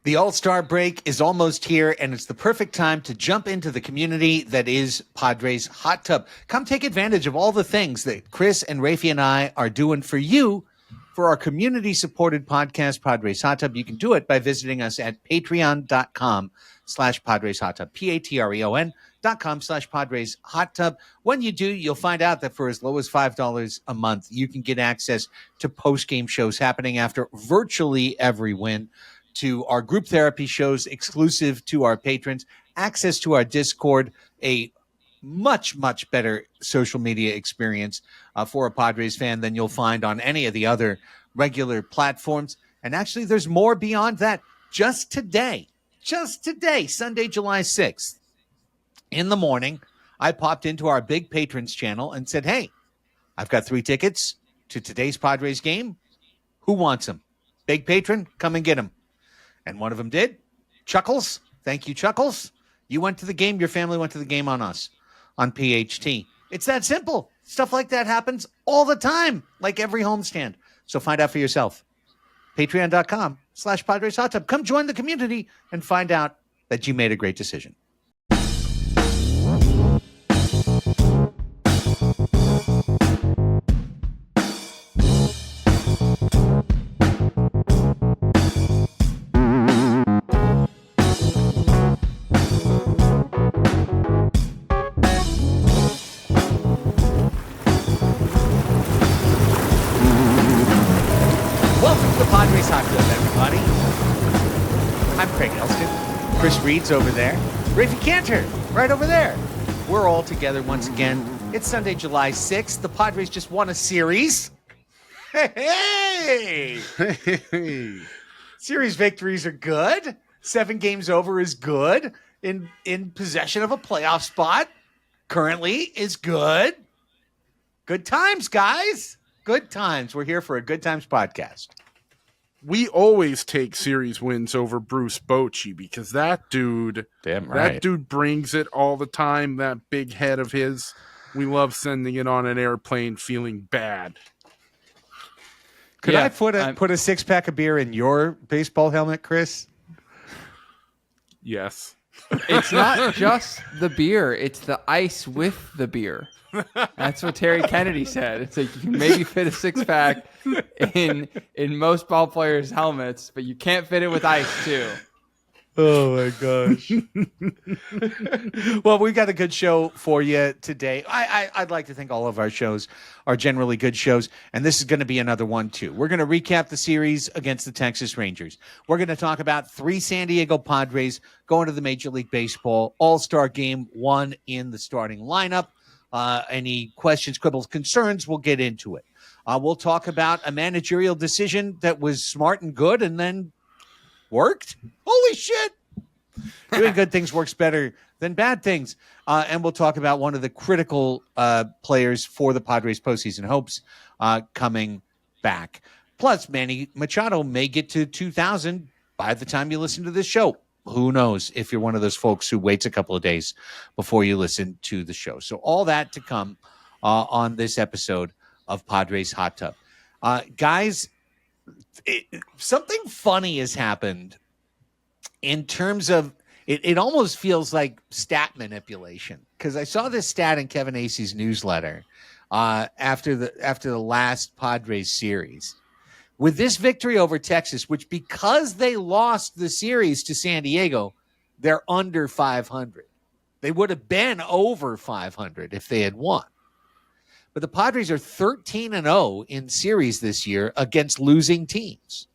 The All-Star break is almost here, and it's the perfect time to jump into the community that is Padres Hot Tub. Come take advantage of all the things that Chris and Raphie and I are doing for you for our community-supported podcast, Padres Hot Tub. You can do it by visiting us at patreon.com/Padres Hot Tub, patreon.com/Padres Hot Tub. When you do, you'll find out that for as low as $5 a month, you can get access to post-game shows happening after virtually every win, to our group therapy shows exclusive to our patrons, access to our Discord, a much, much better social media experience for a Padres fan than you'll find on any of the other regular platforms. And actually, there's more beyond that. Just today, Sunday, July 6th, in the morning, I popped into our big patrons channel and said, hey, I've got 3 tickets to today's Padres game. Who wants them? Big patron, come and get them. And one of them did. Chuckles. Thank you, Chuckles. You went to the game. Your family went to the game on us, on PHT. It's that simple. Stuff like that happens all the time, like every homestand. So find out for yourself. Patreon.com/Padres Hot Tub. Come join the community and find out that you made a great decision. Chris Reed's over there. Raphie Cantor, right over there. We're all together once again. It's Sunday, July 6th. The Padres just won a series. Hey! Series victories are good. 7 games over is good. In possession of a playoff spot currently is good. Good times, guys. Good times. We're here for a Good Times podcast. We always take series wins over Bruce Bochy because that dude, that dude brings it all the time. That big head of his, we love sending it on an airplane feeling bad. Could I put a 6-pack of beer in your baseball helmet, Chris? Yes. It's not just the beer; it's the ice with the beer. That's what Terry Kennedy said. It's like you can maybe fit a 6-pack in most ball players' helmets, but you can't fit it with ice too. Oh my gosh. Well, we've got a good show for you today. I'd like to think all of our shows are generally good shows, and this is going to be another one too. We're going to recap the series against the Texas Rangers. We're going to talk about 3 San Diego Padres going to the Major League Baseball All-Star Game, 1 in the starting lineup. Any questions, quibbles, concerns, we'll get into it. We'll talk about a managerial decision that was smart and good and then worked. Holy shit. Doing good things works better than bad things. And we'll talk about one of the critical players for the Padres postseason hopes coming back. Plus, Manny Machado may get to 2,000 by the time you listen to this show. Who knows if you're one of those folks who waits a couple of days before you listen to the show. So all that to come on this episode of Padres Hot Tub. Guys, something funny has happened in terms of it almost feels like stat manipulation, because I saw this stat in Kevin Acey's newsletter after the last Padres series. With this victory over Texas, which because they lost the series to San Diego, they're under 500. They would have been over 500 if they had won. But the Padres are 13-0 in series this year against losing teams.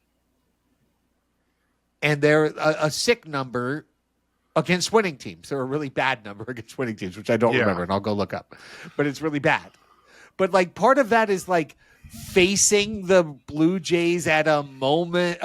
And they're a sick number against winning teams. They're a really bad number against winning teams, which I don't remember, and I'll go look up. But it's really bad. But like part of that is like facing the Blue Jays at a moment.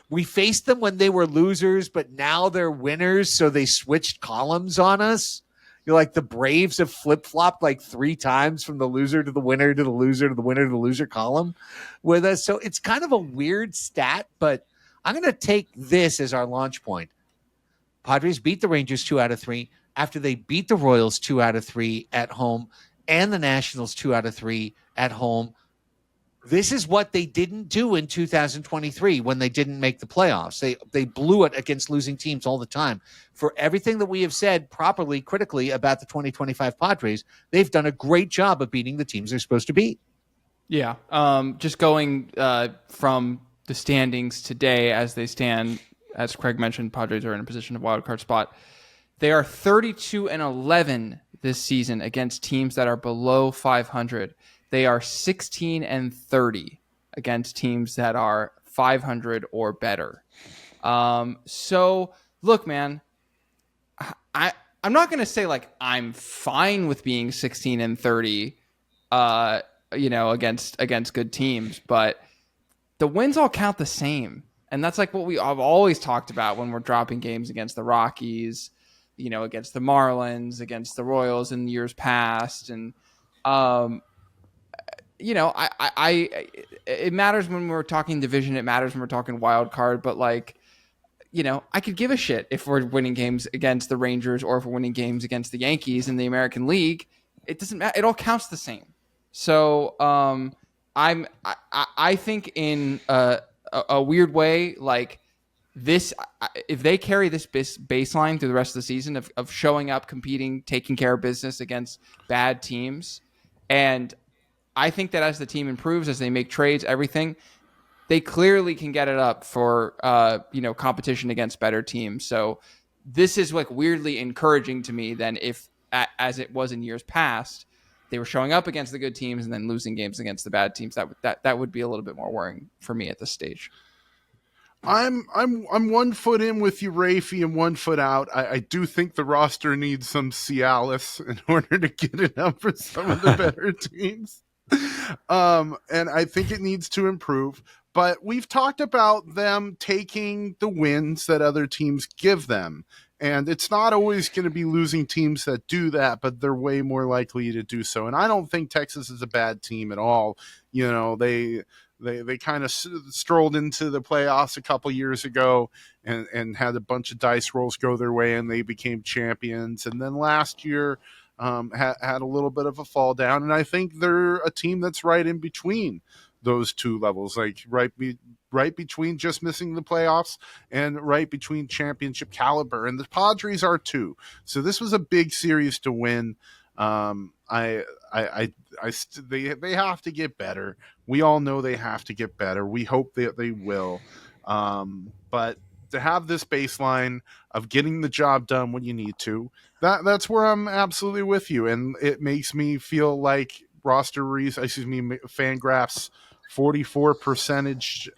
We faced them when they were losers, but now they're winners, so they switched columns on us. You're like the Braves have flip-flopped like 3 times from the loser to the winner to the loser to the winner to the loser column with us. So it's kind of a weird stat, but I'm going to take this as our launch point. Padres beat the Rangers 2 out of 3 after they beat the Royals 2 out of 3 at home and the Nationals 2 out of 3 at home This is what they didn't do in 2023 when they didn't make the playoffs. They blew it against losing teams all the time. For everything that we have said properly, critically about the 2025 Padres, they've done a great job of beating the teams they're supposed to beat. Yeah. Just going from the standings today as they stand, as Craig mentioned, Padres are in a position of wild card spot. They are 32-11 this season against teams that are below 500. They are 16-30 against teams that are 500 or better. So look, man, I'm not going to say like I'm fine with being 16-30, against good teams, but the wins all count the same. And that's like what I've always talked about when we're dropping games against the Rockies, against the Marlins, against the Royals in years past. And, it matters when we're talking division. It matters when we're talking wild card. But like, I could give a shit if we're winning games against the Rangers or if we're winning games against the Yankees in the American League. It doesn't matter. It all counts the same. So I think in a weird way, like this, if they carry this baseline through the rest of the season of showing up, competing, taking care of business against bad teams, and I think that as the team improves, as they make trades, everything, they clearly can get it up for competition against better teams. So this is like weirdly encouraging to me than if, as it was in years past, they were showing up against the good teams and then losing games against the bad teams. That would be a little bit more worrying for me at this stage. I'm 1 foot in with you, Raphie, and 1 foot out. I do think the roster needs some Cialis in order to get it up for some of the better teams. And I think it needs to improve. But we've talked about them taking the wins that other teams give them. And it's not always going to be losing teams that do that, but they're way more likely to do so. And I don't think Texas is a bad team at all. They kind of strolled into the playoffs a couple years ago and had a bunch of dice rolls go their way, and they became champions. And then last year had a little bit of a fall down. And I think they're a team that's right in between those two levels, like right between just missing the playoffs and right between championship caliber. And the Padres are too. So this was a big series to win. They have to get better. We all know they have to get better. We hope that they will. But to have this baseline of getting the job done when you need to, that's where I'm absolutely with you. And it makes me feel like Fangraphs 44%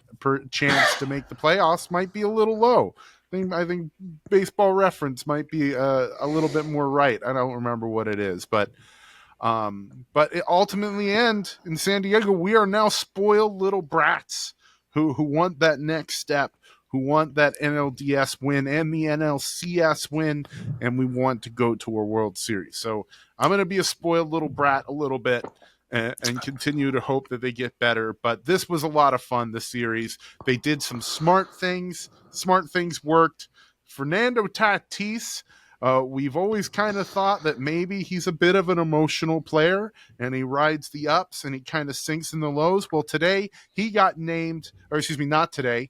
chance to make the playoffs might be a little low. I think Baseball Reference might be a little bit more right. I don't remember what it is, but it ultimately end in San Diego. We are now spoiled little brats who want that next step, who want that NLDS win and the NLCS win, and we want to go to a World Series. So I'm going to be a spoiled little brat a little bit and continue to hope that they get better. But this was a lot of fun, this series. They did some smart things. Smart things worked. Fernando Tatis, we've always kind of thought that maybe he's a bit of an emotional player and he rides the ups and he kind of sinks in the lows. Well, today he got named, or excuse me, not today.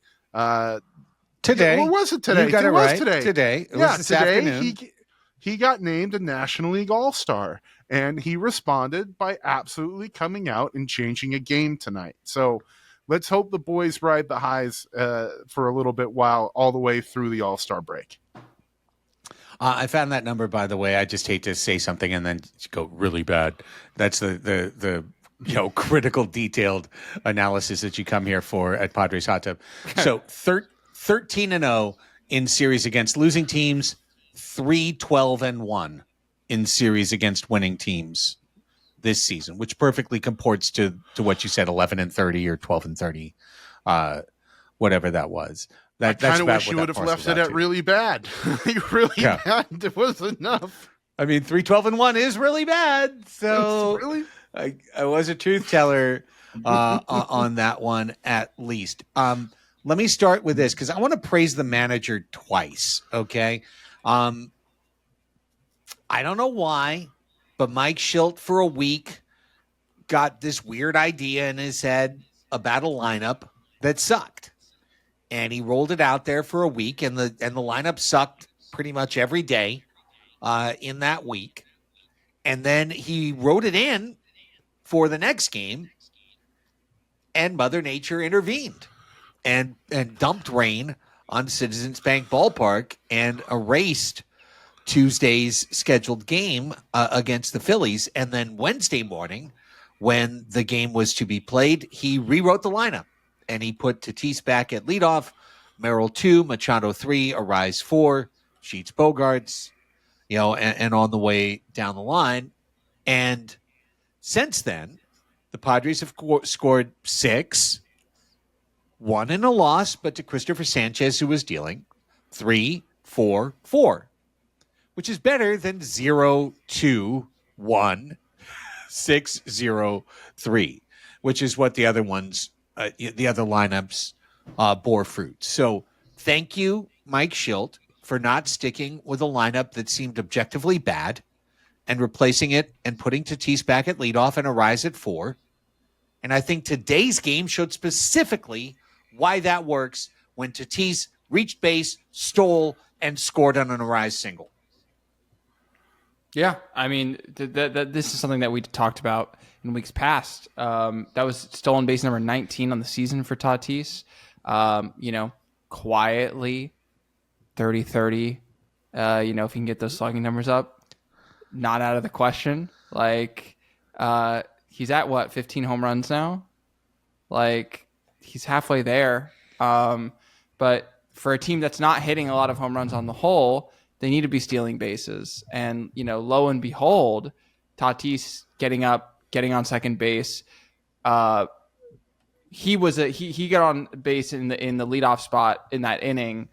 Today. Or was it today? You got it was right. Today. It was this afternoon. He got named a National League All-Star, and he responded by absolutely coming out and changing a game tonight. So let's hope the boys ride the highs for a little bit while all the way through the All-Star break. I found that number, by the way. I just hate to say something and then go really bad. That's the critical, detailed analysis that you come here for at Padres Hot Tub. So 13-0 in series against losing teams, 3-12-1 in series against winning teams this season, which perfectly comports to what you said, 11-30 or 12-30, whatever that was. I kind of wish you would have left it at really bad. Bad. It was enough. I mean, 3-12-1 is really bad. So really? I was a truth teller on that one, at least. Let me start with this because I want to praise the manager twice. Okay. I don't know why, but Mike Schilt for a week got this weird idea in his head about a lineup that sucked. And he rolled it out there for a week, and the lineup sucked pretty much every day in that week. And then he wrote it in for the next game, and Mother Nature intervened and dumped rain on Citizens Bank Ballpark and erased Tuesday's scheduled game against the Phillies. And then Wednesday morning, when the game was to be played, he rewrote the lineup, and he put Tatis back at leadoff, Merrill 2, Machado 3, Arise 4, Sheets Bogarts, and on the way down the line. And since then, the Padres have scored 6, 1 in a loss, but to Christopher Sanchez, who was dealing, 3, 4, 4, which is better than 0, 2, 1, 6, 0, 3, which is what the other ones, the other lineups bore fruit. So thank you, Mike Shildt, for not sticking with a lineup that seemed objectively bad and replacing it and putting Tatis back at leadoff and Arise at 4. And I think today's game showed specifically why that works when Tatis reached base, stole, and scored on an Arise single. Yeah, I mean, this is something that we talked about in weeks past. That was stolen base number 19 on the season for Tatis. Quietly, 30-30. If he can get those slugging numbers up, not out of the question. He's at 15 home runs now? He's halfway there. But for a team that's not hitting a lot of home runs on the whole, they need to be stealing bases. And, lo and behold, Tatis getting up, getting on second base. He got on base in the leadoff spot in that inning.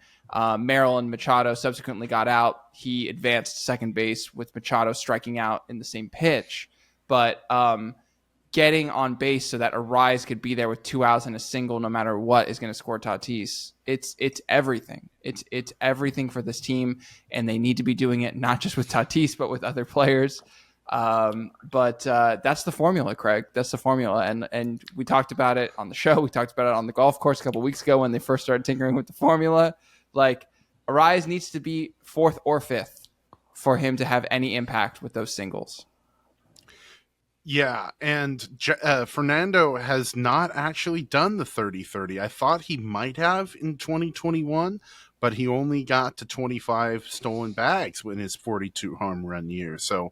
Merrill and Machado subsequently got out. He advanced to second base with Machado striking out in the same pitch. But getting on base so that Arise could be there with 2 outs and a single no matter what is going to score Tatis. It's everything. It's everything for this team, and they need to be doing it not just with Tatis but with other players. But that's the formula, Craig. That's the formula, and we talked about it on the show. We talked about it on the golf course a couple weeks ago when they first started tinkering with the formula. Arise needs to be 4th or 5th for him to have any impact with those singles. Yeah, and Fernando has not actually done the 30-30. I thought he might have in 2021, but he only got to 25 stolen bags in his 42 home run year. So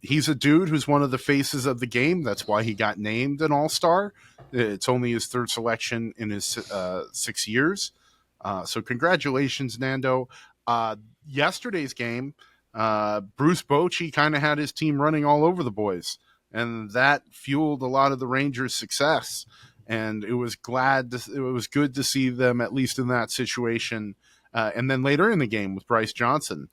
he's a dude who's one of the faces of the game. That's why he got named an all-star. It's only his 3rd selection in his 6 years. So congratulations, Nando. Yesterday's game, Bruce Bochy kind of had his team running all over the boys, and that fueled a lot of the Rangers' success. And it was good to see them at least in that situation. And then later in the game with Bryce Johnson,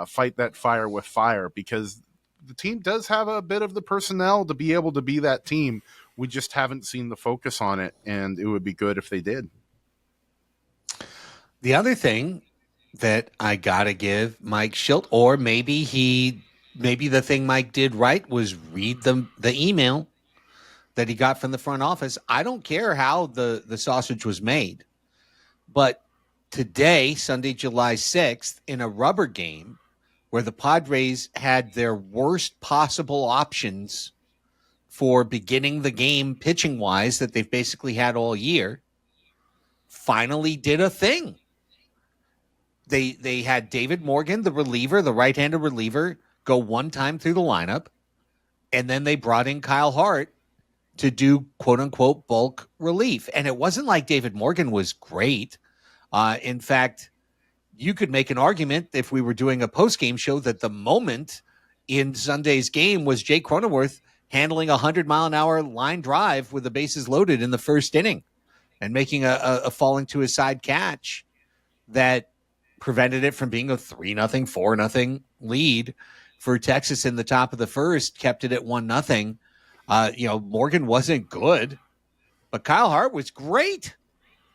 fight that fire with fire, because the team does have a bit of the personnel to be able to be that team. We just haven't seen the focus on it, and it would be good if they did. The other thing that I gotta give Mike Shildt, or maybe the thing Mike did right was read the email that he got from the front office. I don't care how the sausage was made, but today, Sunday, July 6th, in a rubber game where the Padres had their worst possible options for beginning the game pitching wise that they've basically had all year, finally did a thing. They had David Morgan, the reliever, the right-handed reliever, go one time through the lineup, and then they brought in Kyle Hart to do quote-unquote bulk relief. And it wasn't like David Morgan was great. In fact, you could make an argument if we were doing a post-game show that the moment in Sunday's game was Jake Cronenworth handling a 100-mile-an-hour line drive with the bases loaded in the first inning and making a falling to his side catch that prevented it from being a 3-0, 4-0 lead for Texas in the top of the first, kept it at 1-0. Morgan wasn't good, but Kyle Hart was great.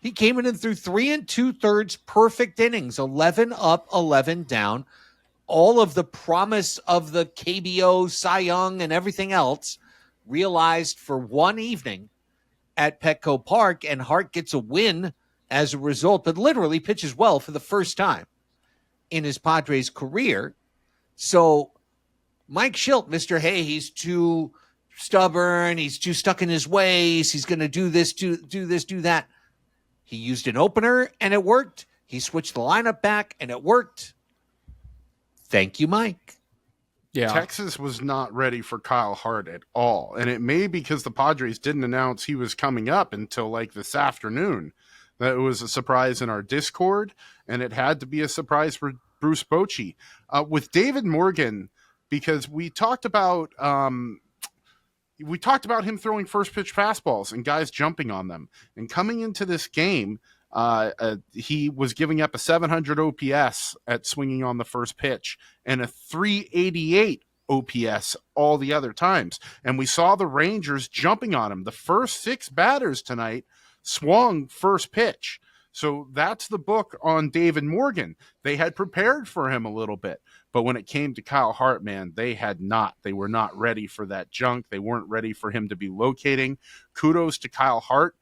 He came in and threw 3 2/3 perfect innings, 11 up, 11 down. All of the promise of the KBO, Cy Young, and everything else realized for one evening, at Petco Park, and Hart gets a win as a result, but literally pitches well for the first time in his Padres career. So Mike Schilt, Mr. Hey, he's too stubborn. He's too stuck in his ways. He's going to do this, do that. He used an opener, and it worked. He switched the lineup back, and it worked. Thank you, Mike. Yeah. Texas was not ready for Kyle Hart at all. And it may be because the Padres didn't announce he was coming up until like this afternoon. That was a surprise in our Discord, and it had to be a surprise for Bruce Bochy. With David Morgan, because we talked about him throwing first pitch fastballs and guys jumping on them. And coming into this game, he was giving up a 700 OPS at swinging on the first pitch and a 388 OPS all the other times. And we saw the Rangers jumping on him. The first 6 batters tonight swung first pitch. So that's the book on David Morgan. They had prepared for him a little bit. But when it came to Kyle Hart, man, they had not. They were not ready for that junk. They weren't ready for him to be locating. Kudos to Kyle Hart,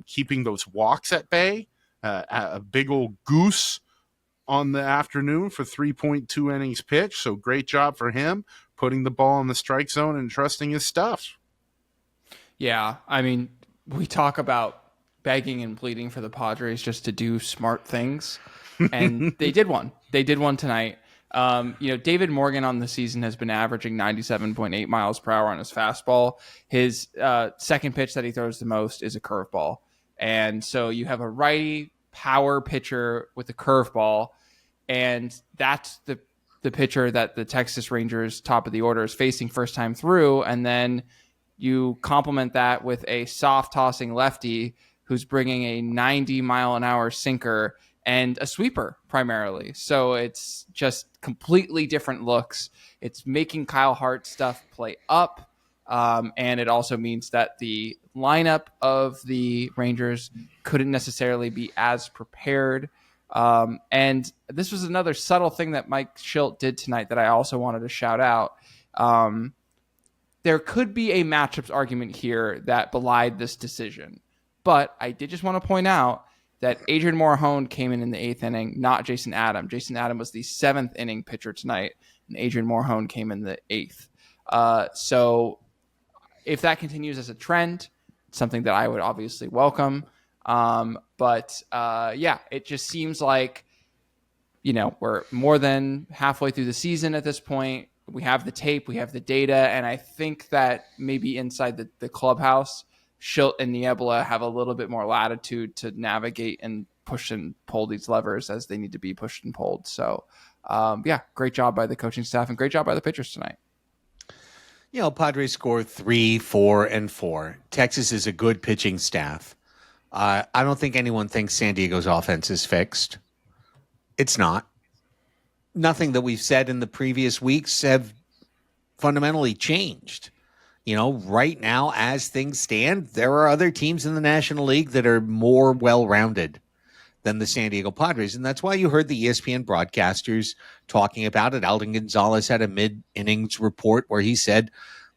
keeping those walks at bay. A big old goose on the afternoon for 3.2 innings pitched. So great job for him, putting the ball in the strike zone and trusting his stuff. Yeah, I mean, we talk about begging and pleading for the Padres just to do smart things, and they did one. They did one tonight. David Morgan on the season has been averaging 97.8 miles per hour on his fastball. His second pitch that he throws the most is a curveball. And so you have a righty power pitcher with a curveball, and that's the pitcher that the Texas Rangers top of the order is facing first time through. And then you complement that with a soft tossing lefty who's bringing a 90-mile-an-hour sinker and a sweeper primarily. So it's just completely different looks. It's making Kyle Hart stuff play up. And it also means that the lineup of the Rangers couldn't necessarily be as prepared. And this was another subtle thing that Mike Schilt did tonight that I also wanted to shout out. There could be a matchups argument here that belied this decision. But I did just want to point out that Adrian Morejon came in the 8th inning, not Jason Adam. Jason Adam was the 7th inning pitcher tonight, and Adrian Morejon came in the 8th. So if that continues as a trend, it's something that I would obviously welcome. But it just seems like, we're more than halfway through the season at this point. We have the tape, we have the data, and I think that maybe inside the clubhouse, Schilt and Niebla have a little bit more latitude to navigate and push and pull these levers as they need to be pushed and pulled. So, great job by the coaching staff and great job by the pitchers tonight. Padres scored 3, 4, and 4. Texas is a good pitching staff. I don't think anyone thinks San Diego's offense is fixed. It's not. Nothing that we've said in the previous weeks have fundamentally changed. Right now, as things stand, there are other teams in the National League that are more well-rounded than the San Diego Padres. And that's why you heard the ESPN broadcasters talking about it. Alden Gonzalez had a mid-innings report where he said,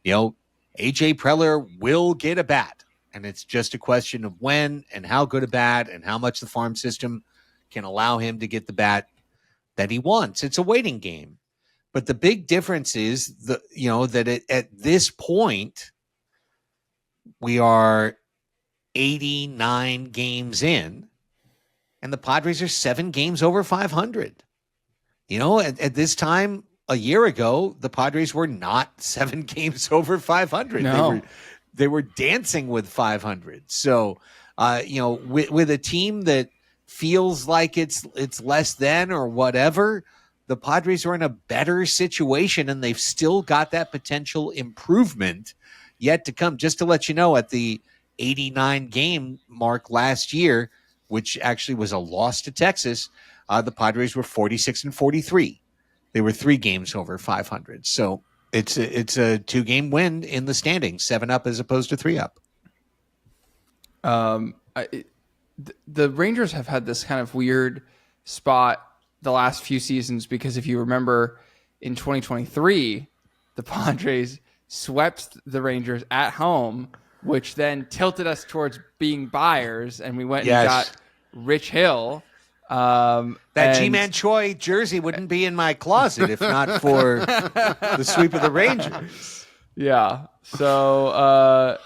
A.J. Preller will get a bat. And it's just a question of when and how good a bat and how much the farm system can allow him to get the bat that he wants. It's a waiting game. But the big difference is that at this point, we are 89 games in, and the Padres are 7 games over 500. At this time a year ago, the Padres were not 7 games over 500. No. They were dancing with 500. So, with a team that feels like it's less than or whatever, the Padres are in a better situation, and they've still got that potential improvement yet to come. Just to let you know, at the 89 game mark last year, which actually was a loss to Texas, the Padres were 46 and 43. They were 3 games over 500. So it's a 2-game win in the standings, 7 up as opposed to 3 up. The Rangers have had this kind of weird spot the last few seasons, because if you remember in 2023, the Padres swept the Rangers at home which then tilted us towards being buyers, and we went Yes. and got Rich Hill. That and- G-Man Choi jersey wouldn't be in my closet if not for the sweep of the Rangers. Yeah. So,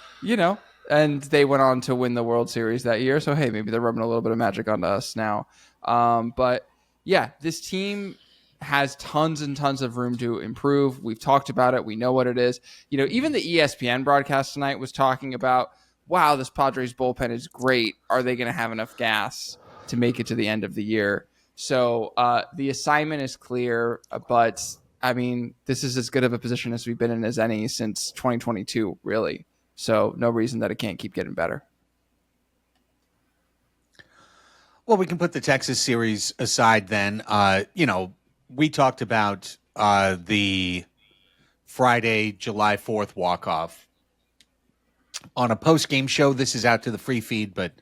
and they went on to win the World Series that year. So, hey, maybe they're rubbing a little bit of magic onto us now. But yeah, this team has tons and tons of room to improve. We've talked about it. We know what it is. Even the ESPN broadcast tonight was talking about, wow, this Padres bullpen is great. Are they going to have enough gas to make it to the end of the year? So the assignment is clear, but I mean, this is as good of a position as we've been in as any since 2022, really. So no reason that it can't keep getting better. Well, we can put the Texas series aside then. We talked about the Friday, July 4th walk-off on a post-game show. This is out to the free feed, but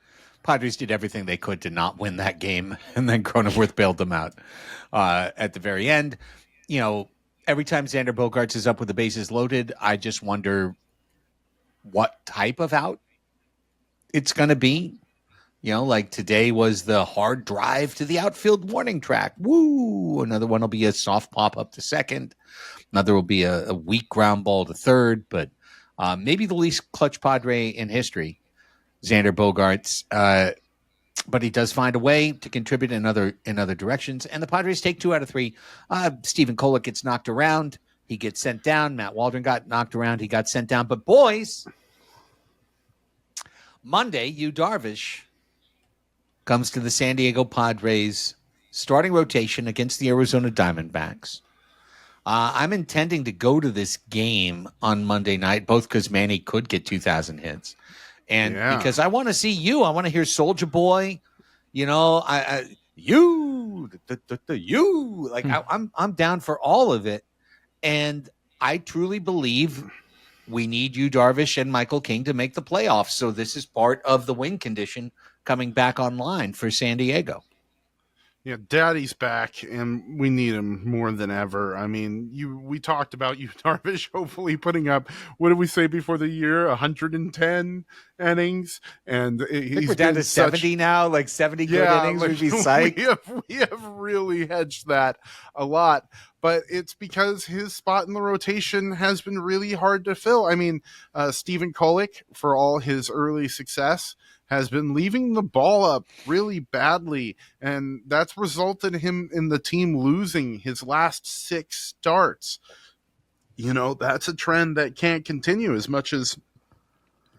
Padres did everything they could to not win that game, and then Cronenworth bailed them out at the very end. Every time Xander Bogaerts is up with the bases loaded, I just wonder what type of out it's going to be. Like today was the hard drive to the outfield warning track. Woo! Another one will be a soft pop up to second. Another will be a weak ground ball to third. But maybe the least clutch Padre in history, Xander Bogaerts. But he does find a way to contribute in other directions. And the Padres take 2 out of 3. Stephen Kolek gets knocked around. He gets sent down. Matt Waldron got knocked around. He got sent down. But boys, Monday, Darvish comes to the San Diego Padres starting rotation against the Arizona Diamondbacks. I'm intending to go to this game on Monday night, both because Manny could get 2,000 hits and because I want to see you. I want to hear Soulja Boy. I'm down for all of it. And I truly believe we need Darvish and Michael King to make the playoffs. So this is part of the win condition coming back online for San Diego. Yeah, Daddy's back, and we need him more than ever. I mean, we talked about Darvish hopefully putting up, what did we say before the year, 110 innings, and I think we're down to 70 now, like 70 good innings would be psyched. We have really hedged that a lot, but it's because his spot in the rotation has been really hard to fill. I mean, Stephen Kolek, for all his early success, has been leaving the ball up really badly, and that's resulted him in the team losing his last 6 starts. That's a trend that can't continue as much as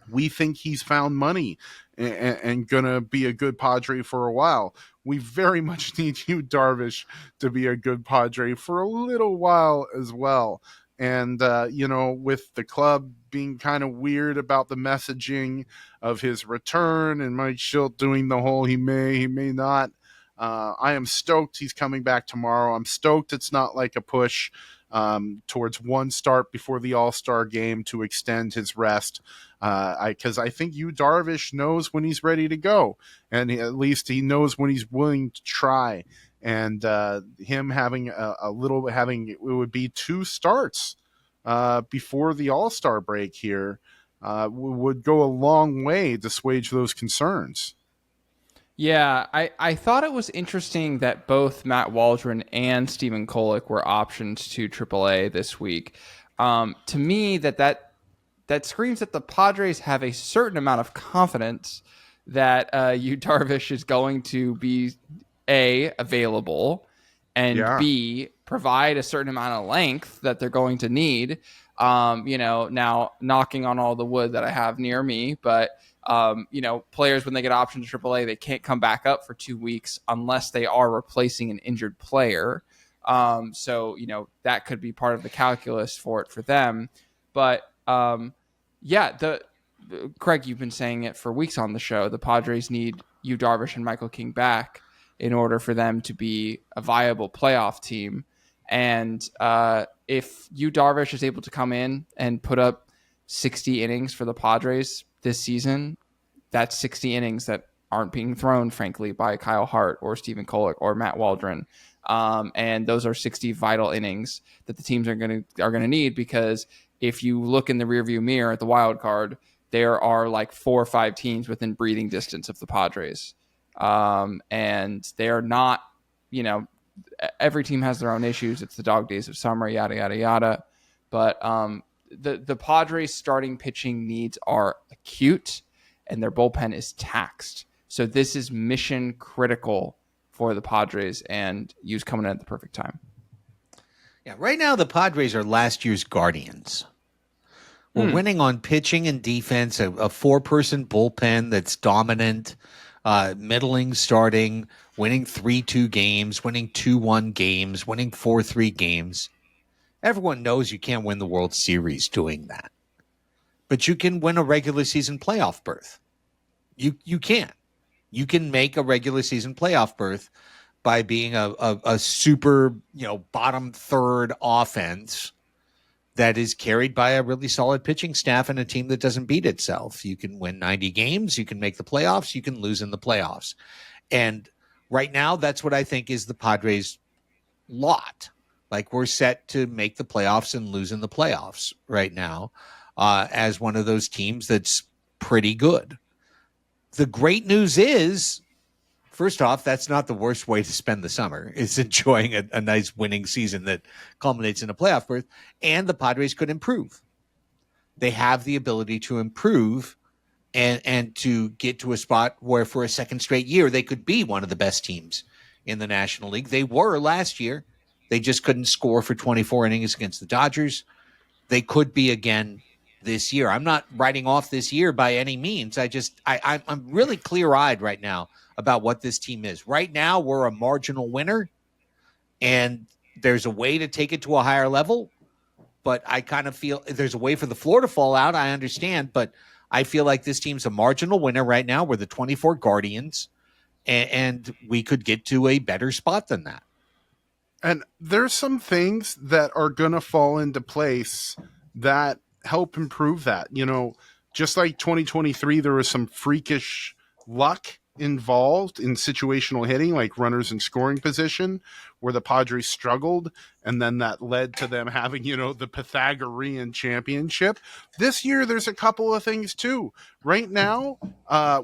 we think he's found money and gonna be a good Padre for a while. We very much need Darvish to be a good Padre for a little while as well. And, with the club being kind of weird about the messaging of his return and Mike Schilt doing the whole he may not, I am stoked he's coming back tomorrow. I'm stoked it's not like a push towards one start before the All-Star game to extend his rest. Because I think Darvish knows when he's ready to go, and at least he knows when he's willing to try. And him having it would be 2 starts before the All-Star break here would go a long way to assuage those concerns. Yeah, I thought it was interesting that both Matt Waldron and Stephen Kolek were optioned to AAA this week. To me, that screams that the Padres have a certain amount of confidence that Darvish is going to be A, available, and B, provide a certain amount of length that they're going to need. Now knocking on all the wood that I have near me, but players, when they get optioned to AAA, they can't come back up for 2 weeks unless they are replacing an injured player. So that could be part of the calculus for them. But Craig, you've been saying it for weeks on the show. The Padres need Darvish and Michael King back in order for them to be a viable playoff team. And if Darvish is able to come in and put up 60 innings for the Padres this season, that's 60 innings that aren't being thrown, frankly, by Kyle Hart or Stephen Kolek or Matt Waldron. And those are 60 vital innings that the teams are going to need, because if you look in the rearview mirror at the wild card, there are like 4 or 5 teams within breathing distance of the Padres. And they're not, every team has their own issues. It's the dog days of summer, yada, yada, yada. But the Padres starting pitching needs are acute, and their bullpen is taxed. So this is mission critical for the Padres, and Yu's coming in at the perfect time. Yeah, right now the Padres are last year's Guardians. We're winning on pitching and defense, a 4-person bullpen that's dominant, middling starting, winning 3-2 games, winning 2-1 games, winning 4-3 games. Everyone knows you can't win the World Series doing that. But you can win a regular season playoff berth. You can. You can make a regular season playoff berth by being a super, bottom third offense that is carried by a really solid pitching staff and a team that doesn't beat itself. You can win 90 games. You can make the playoffs. You can lose in the playoffs. And right now, that's what I think is the Padres' lot. Like, we're set to make the playoffs and lose in the playoffs right now as one of those teams that's pretty good. The great news is, first off, that's not the worst way to spend the summer. It's enjoying a nice winning season that culminates in a playoff berth, and the Padres could improve. They have the ability to improve and to get to a spot where for a second straight year they could be one of the best teams in the National League. They were last year. They just couldn't score for 24 innings against the Dodgers. They could be again this year. I'm not writing off this year by any means. I'm really clear-eyed right now about what this team is. Right now, we're a marginal winner, and there's a way to take it to a higher level, but I kind of feel there's a way for the floor to fall out. I understand, but I feel like this team's a marginal winner right now. We're the 24 Guardians, and we could get to a better spot than that. And there's some things that are going to fall into place that help improve that. Just like 2023, there was some freakish luck involved in situational hitting, like runners in scoring position, where the Padres struggled, and then that led to them having, the Pythagorean championship. This year, there's a couple of things too. Right now,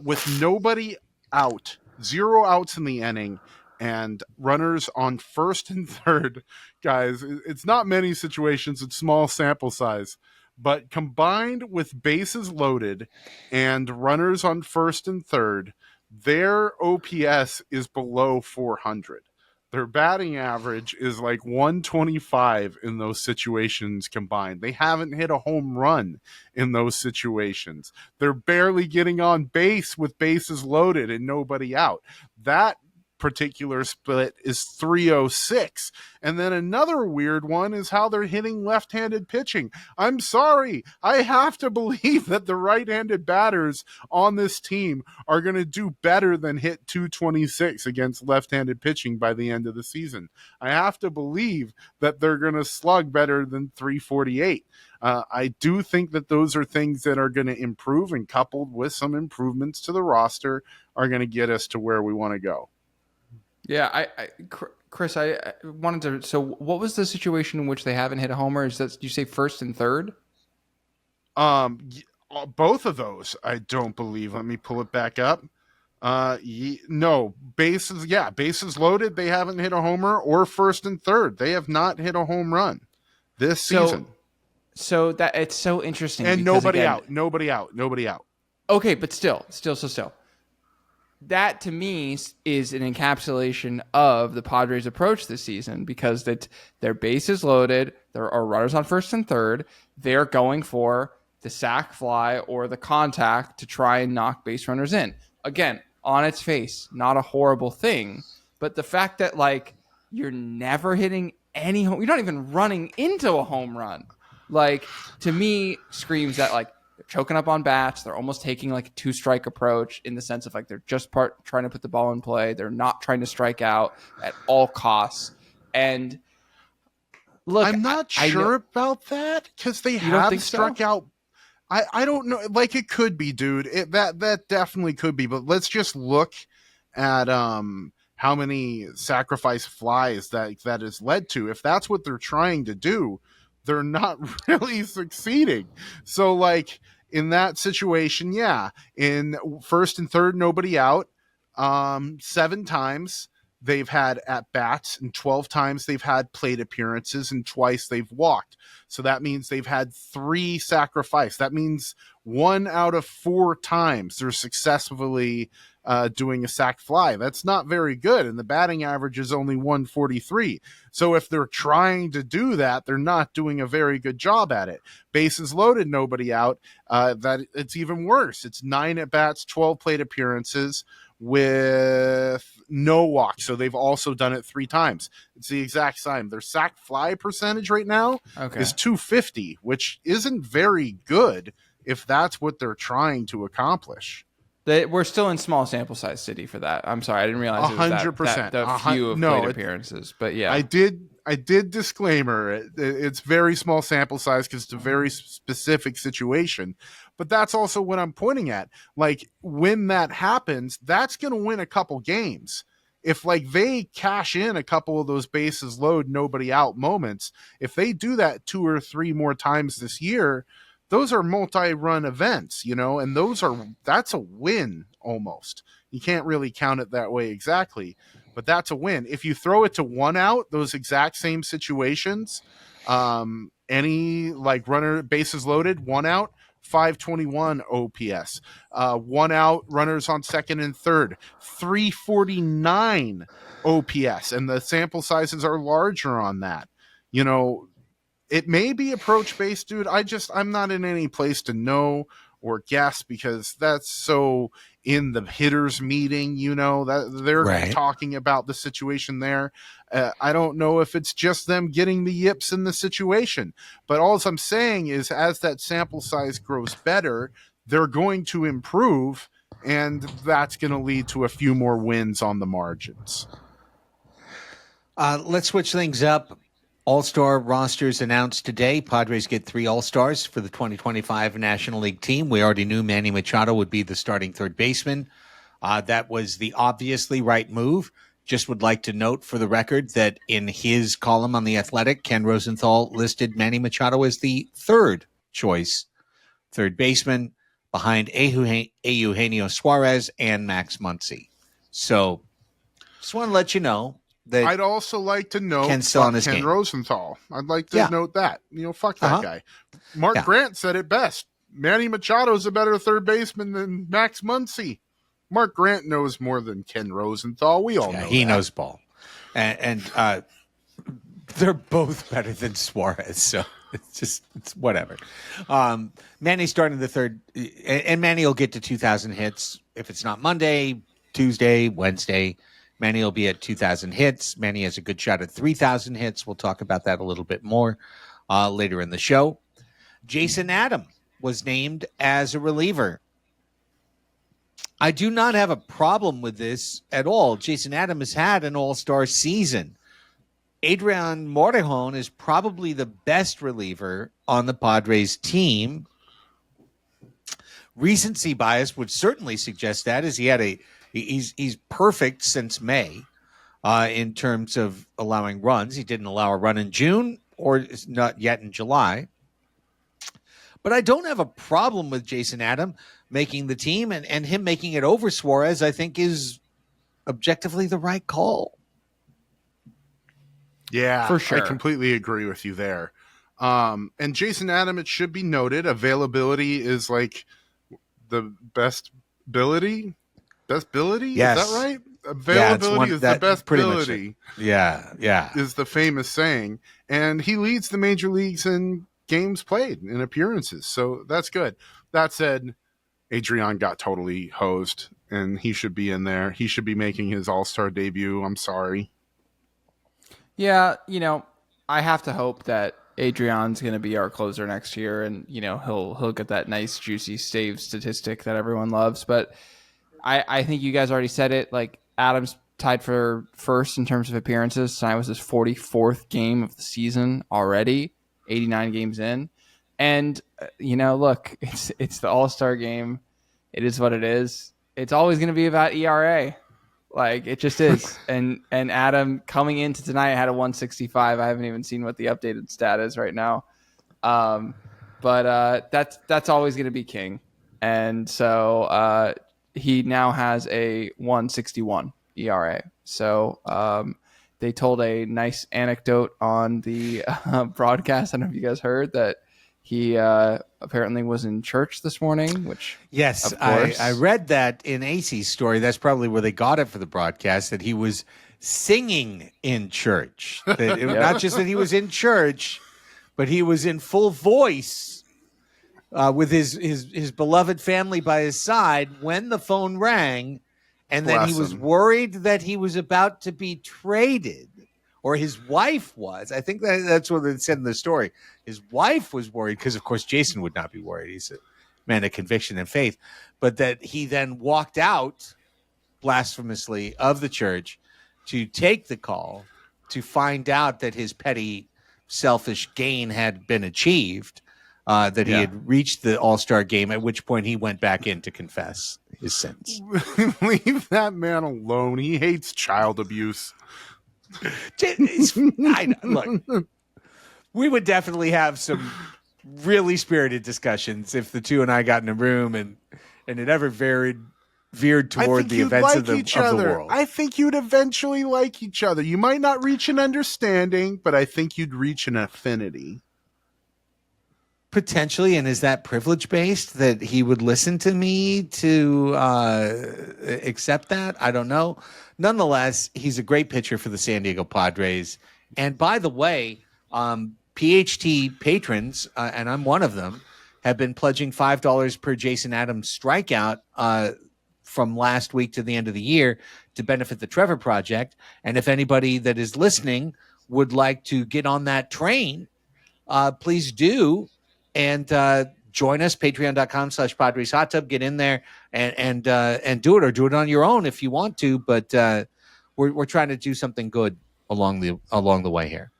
with nobody out, 0 outs in the inning, and runners on first and third, guys, it's not many situations, it's small sample size. But combined with bases loaded and runners on first and third, their OPS is below 400. Their batting average is like 125 in those situations combined. They haven't hit a home run in those situations. They're barely getting on base with bases loaded and nobody out. That particular split is 306. And then another weird one is how they're hitting left-handed pitching. I'm sorry, I have to believe that the right-handed batters on this team are going to do better than hit 226 against left-handed pitching by the end of the season. I have to believe that they're going to slug better than 348. I do think that those are things that are going to improve, and coupled with some improvements to the roster are going to get us to where we want to go. Yeah, Chris, I wanted to. So, what was the situation in which they haven't hit a homer? Is that, did you say first and third? Both of those, I don't believe. Let me pull it back up. No, bases loaded. They haven't hit a homer, or first and third. They have not hit a home run this season. So that it's so interesting. And because, nobody again, out. Okay, but still. That to me is an encapsulation of the Padres' approach this season, because their base is loaded. There are runners on first and third. They're going for the sac fly or the contact to try and knock base runners in. Again, on its face, not a horrible thing, but the fact that you're never hitting any home, you're not even running into a home run, to me screams that they're choking up on bats. They're almost taking a 2-strike approach, in the sense of they're just trying to put the ball in play. They're not trying to strike out at all costs. And look, I'm not sure about that, because they have struck out. I don't know. It could be, dude. That definitely could be. But let's just look at how many sacrifice flies that has led to. If that's what they're trying to do, they're not really succeeding. So in that situation, yeah. In first and third, nobody out. 7 times they've had at bats, and 12 times they've had plate appearances, and twice they've walked. So that means they've had 3 sacrifice. That means 1 out of 4 times they're successfully doing a sac fly. That's not very good, and the batting average is only 143. So if they're trying to do that, they're not doing a very good job at it. Bases loaded, nobody out. That it's even worse. It's 9 at bats, 12 plate appearances with no walk. So they've also done it 3 times. It's the exact same. Their sac fly percentage right now is 250, which isn't very good if that's what they're trying to accomplish. We're still in small sample size city for that. I'm sorry, I didn't realize it was 100%. the few of plate appearances. But yeah, I did disclaimer. It's very small sample size because it's a very specific situation. But that's also what I'm pointing at. Like, when that happens, that's going to win a couple games. If like they cash in a couple of those bases load, nobody out moments, if they do that 2 or 3 more times this year, those are multi-run events, and that's a win almost. You can't really count it that way exactly, but that's a win. If you throw it to 1 out, those exact same situations, any like runner bases loaded, 1 out, 521 OPS, 1 out, runners on second and third, 349 OPS, and the sample sizes are larger on that. It may be approach based, dude. I'm not in any place to know or guess because that's so in the hitters meeting, that they're talking about the situation there. I don't know if it's just them getting the yips in the situation, but all I'm saying is as that sample size grows better, they're going to improve, and that's going to lead to a few more wins on the margins. Let's switch things up. All-Star rosters announced today. Padres get 3 All-Stars for the 2025 National League team. We already knew Manny Machado would be the starting third baseman. That was the obviously right move. Just would like to note for the record that in his column on The Athletic, Ken Rosenthal listed Manny Machado as the third choice third baseman behind Eugenio Suarez and Max Muncy. So just want to let you know that I'd also like to note Ken Rosenthal. I'd like to note that. Fuck that guy. Mark Grant said it best. Manny Machado's a better third baseman than Max Muncy. Mark Grant knows more than Ken Rosenthal. We all know he knows ball. And they're both better than Suarez, so it's whatever. Manny's starting the third, and Manny will get to 2,000 hits. If it's not Monday, Tuesday, Wednesday, Manny will be at 2,000 hits. Manny has a good shot at 3,000 hits. We'll talk about that a little bit more later in the show. Jason Adam was named as a reliever. I do not have a problem with this at all. Jason Adam has had an all-star season. Adrian Morejon is probably the best reliever on the Padres team. Recency bias would certainly suggest that, as he's perfect since May in terms of allowing runs. He didn't allow a run in June or not yet in July. But I don't have a problem with Jason Adam making the team, and him making it over Suarez, I think, is objectively the right call. Yeah, for sure. I completely agree with you there. And Jason Adam, it should be noted, availability is like the best ability. Best ability? Yes. Is that right? Availability is the best ability. Yeah. Is the famous saying. And he leads the major leagues in games played and appearances. So that's good. That said, Adrian got totally hosed, and he should be in there. He should be making his all-star debut. I'm sorry. Yeah, I have to hope that Adrian's going to be our closer next year, and he'll get that nice juicy save statistic that everyone loves. But I think you guys already said it. Like, Adams tied for first in terms of appearances. Tonight was his 44th game of the season already, 89 games in. And look, it's the All-Star game. It is what it is. It's always going to be about ERA. Like, it just is. and Adam coming into tonight had a 165. I haven't even seen what the updated stat is right now. but that's always going to be king. And so he now has a 1.61 ERA. So they told a nice anecdote on the broadcast. I don't know if you guys heard that he apparently was in church this morning, which yes, of course. I read that in AC's story. That's probably where they got it for the broadcast, that he was singing in church. Not just that he was in church, but he was in full voice with his beloved family by his side when the phone rang, and then he was worried that he was about to be traded, or his wife was. I think that's what it said in the story. His wife was worried because, of course, Jason would not be worried. He's a man of conviction and faith. But that he then walked out blasphemously of the church to take the call, to find out that his petty, selfish gain had been achieved, that he had reached the All-Star game, at which point he went back in to confess his sins. Leave that man alone. He hates child abuse. Look, we would definitely have some really spirited discussions if the two and I got in a room and it ever veered toward the events of the world. I think you'd eventually like each other. You might not reach an understanding, but I think you'd reach an affinity. Potentially, and is that privilege-based that he would listen to me to accept that? I don't know. Nonetheless, he's a great pitcher for the San Diego Padres. And by the way, PHT patrons, and I'm one of them, have been pledging $5 per Jason Adams strikeout from last week to the end of the year to benefit the Trevor Project. And if anybody that is listening would like to get on that train, please do. And join us, patreon.com/Padres Hot Tub. Get in there and do it, or do it on your own if you want to. But we're trying to do something good along the way here.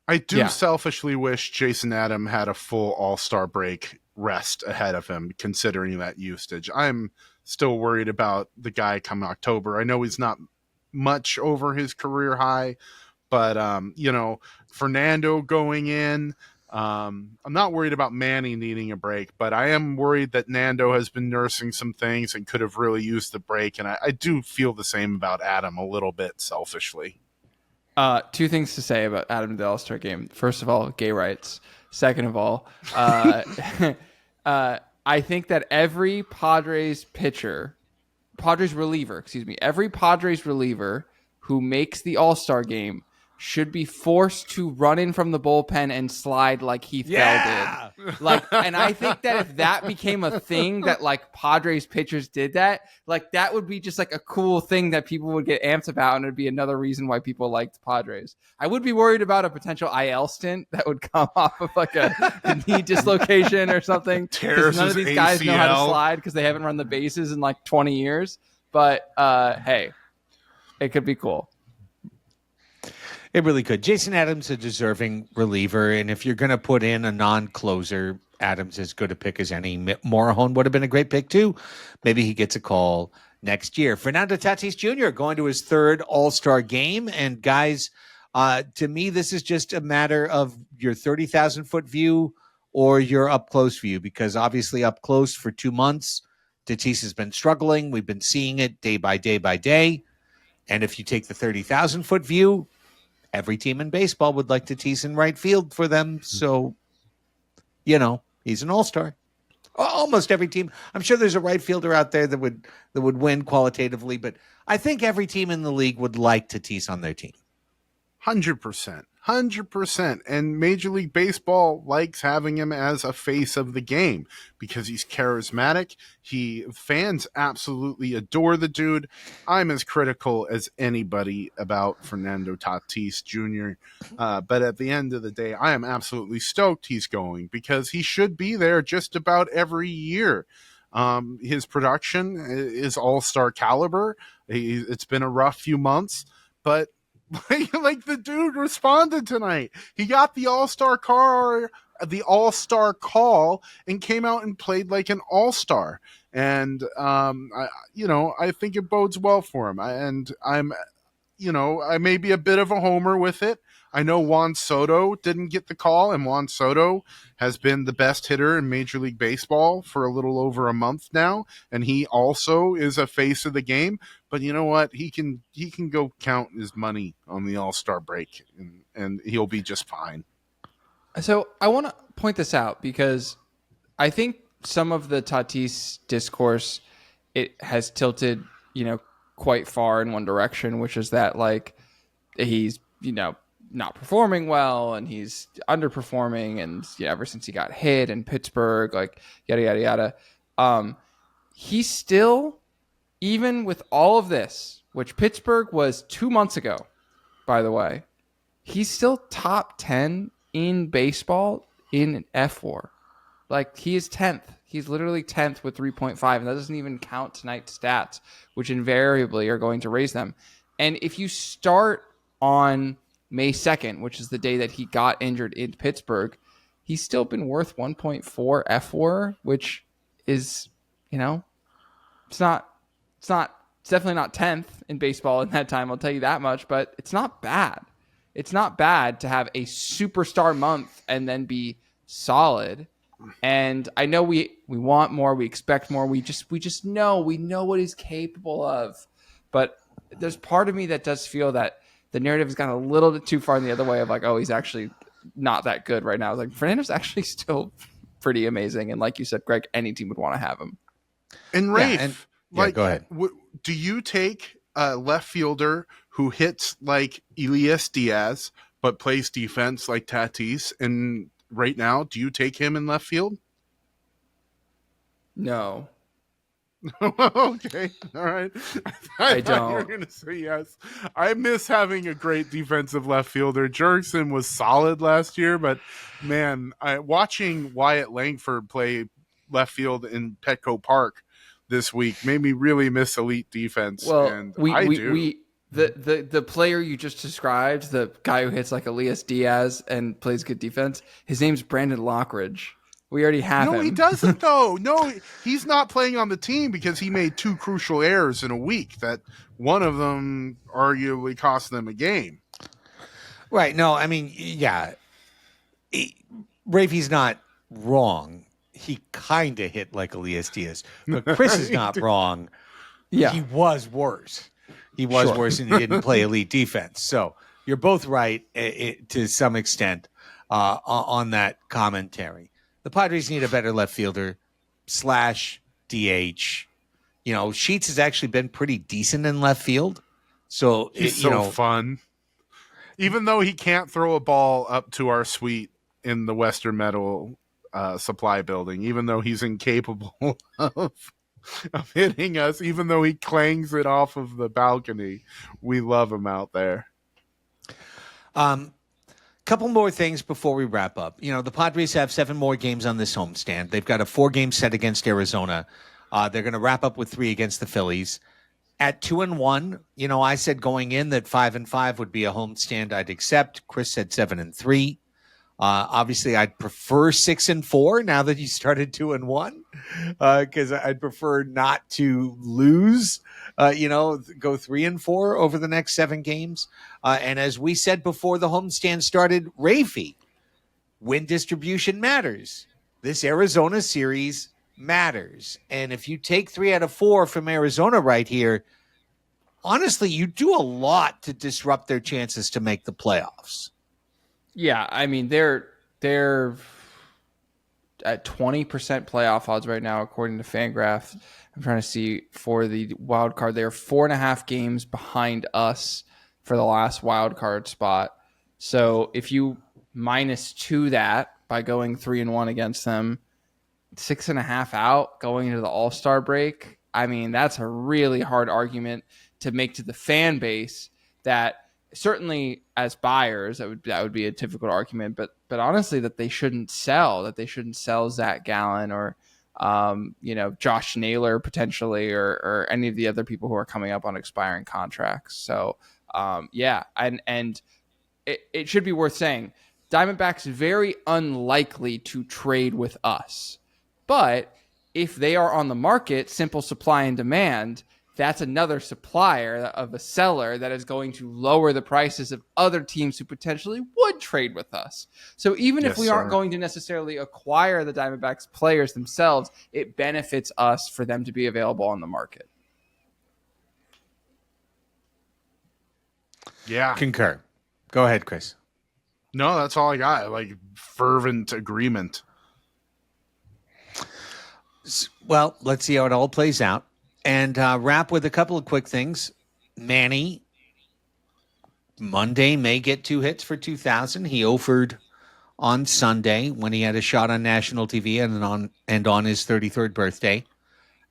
I do selfishly wish Jason Adam had a full All-Star break rest ahead of him, considering that usage. I'm still worried about the guy come October. I know he's not much over his career high, but Fernando going in. I'm not worried about Manny needing a break, but I am worried that Nando has been nursing some things and could have really used the break. And I do feel the same about Adam a little bit selfishly. Two things to say about Adam in the All-Star game. First of all, gay rights. Second of all, I think that every Padres reliever who makes the All-Star game should be forced to run in from the bullpen and slide like Heath Bell did. And I think that if that became a thing that Padres pitchers did that would be just a cool thing that people would get amped about, and it'd be another reason why people liked Padres. I would be worried about a potential IL stint that would come off of a knee dislocation or something. Tears none of these guys know how to slide because they haven't run the bases in 20 years. But hey, it could be cool. It really could. Jason Adams, a deserving reliever, and if you're going to put in a non-closer, Adams is good a pick as any. Morahone would have been a great pick too. Maybe he gets a call next year. Fernando Tatis Jr. going to his third All-Star game, and guys, to me, this is just a matter of your 30,000-foot view or your up-close view, because obviously up close for 2 months, Tatis has been struggling. We've been seeing it day by day by day, and if you take the 30,000-foot view, every team in baseball would like Tatis in right field for them. So, he's an all-star. Almost every team. I'm sure there's a right fielder out there that would win qualitatively, but I think every team in the league would like Tatis on their team. 100%. 100%. And Major League Baseball likes having him as a face of the game because he's charismatic. Fans absolutely adore the dude. I'm as critical as anybody about Fernando Tatis Jr. But at the end of the day, I am absolutely stoked he's going because he should be there just about every year. His production is all-star caliber. It's been a rough few months, but the dude responded tonight. He got the all-star call and came out and played like an all-star. And I think it bodes well for him. I'm I may be a bit of a homer with it. I know Juan Soto didn't get the call, and Juan Soto has been the best hitter in Major League Baseball for a little over a month now, and he also is a face of the game. But you know what? He can go count his money on the All-Star break, and he'll be just fine. So I want to point this out because I think some of the Tatis discourse, it has tilted, quite far in one direction, which is that like he's, not performing well and he's underperforming, and ever since he got hit in Pittsburgh, like yada yada yada. He's still, even with all of this, which Pittsburgh was 2 months ago, by the way, he's still top 10 in baseball in F4. Like, he is 10th. He's literally 10th with 3.5, and that doesn't even count tonight's stats, which invariably are going to raise them. And if you start on May 2nd, which is the day that he got injured in Pittsburgh, he's still been worth 1.4 F4, which is, it's definitely not 10th in baseball in that time, I'll tell you that much, but it's not bad. It's not bad to have a superstar month and then be solid. And I know we want more, we expect more, we just know what he's capable of. But there's part of me that does feel that the narrative has gone a little bit too far in the other way of like, oh, he's actually not that good right now. Like, Fernando's actually still pretty amazing, and like you said, Greg, any team would want to have him. And Rafe, go ahead. Do you take a left fielder who hits like Elias Diaz but plays defense like Tatis? And right now, do you take him in left field? No. Okay, all right. I thought don't. You were going to say yes. I miss having a great defensive left fielder. Jurickson was solid last year, but man, watching Wyatt Langford play left field in Petco Park this week made me really miss elite defense. Well, and the player you just described, the guy who hits like Elias Diaz and plays good defense, his name's Brandon Lockridge. We already have him. No, he doesn't, though. No, he's not playing on the team because he made 2 crucial errors in a week that one of them arguably cost them a game. Right. No, I mean, yeah. Raphie's not wrong. He kind of hit like Elias Diaz. But Chris is not wrong. Yeah. He was worse. He was worse, and he didn't play elite defense. So you're both right to some extent on that commentary. The Padres need a better left fielder / DH. Sheets has actually been pretty decent in left field. So he's so fun. Even though he can't throw a ball up to our suite in the Western Metal Supply Building, even though he's incapable of hitting us, even though he clangs it off of the balcony, we love him out there. Couple more things before we wrap up. The Padres have 7 more games on this homestand. They've got a 4-game set against Arizona. They're going to wrap up with 3 against the Phillies. At 2-1, I said going in that 5-5 would be a homestand I'd accept. Chris said 7-3. Obviously, I'd prefer 6-4 now that you started 2-1, because I'd prefer not to lose. Go 3-4 over the next 7 games. And as we said before the homestand started, Raphie, win distribution matters. This Arizona series matters. And if you take 3 out of 4 from Arizona right here, honestly, you do a lot to disrupt their chances to make the playoffs. Yeah, I mean, they're at 20% playoff odds right now, according to Fangraphs. I'm trying to see for the wild card. They're 4.5 games behind us for the last wild card spot. So if you -2 that by going 3-1 against them, 6.5 out going into the All-Star break. I mean, that's a really hard argument to make to the fan base. That certainly as buyers, that would be a difficult argument. But honestly, that they shouldn't sell Zach Gallen or Josh Naylor potentially, or any of the other people who are coming up on expiring contracts. So and it should be worth saying, Diamondbacks very unlikely to trade with us. But if they are on the market, simple supply and demand, that's another supplier of a seller that is going to lower the prices of other teams who potentially would trade with us. So even if we aren't going to necessarily acquire the Diamondbacks players themselves, it benefits us for them to be available on the market. Yeah. Concur. Go ahead, Chris. No, that's all I got. Like, fervent agreement. Well, let's see how it all plays out. And wrap with a couple of quick things. Manny, Monday may get 2 hits for 2,000. He offered on Sunday when he had a shot on national TV and on his 33rd birthday.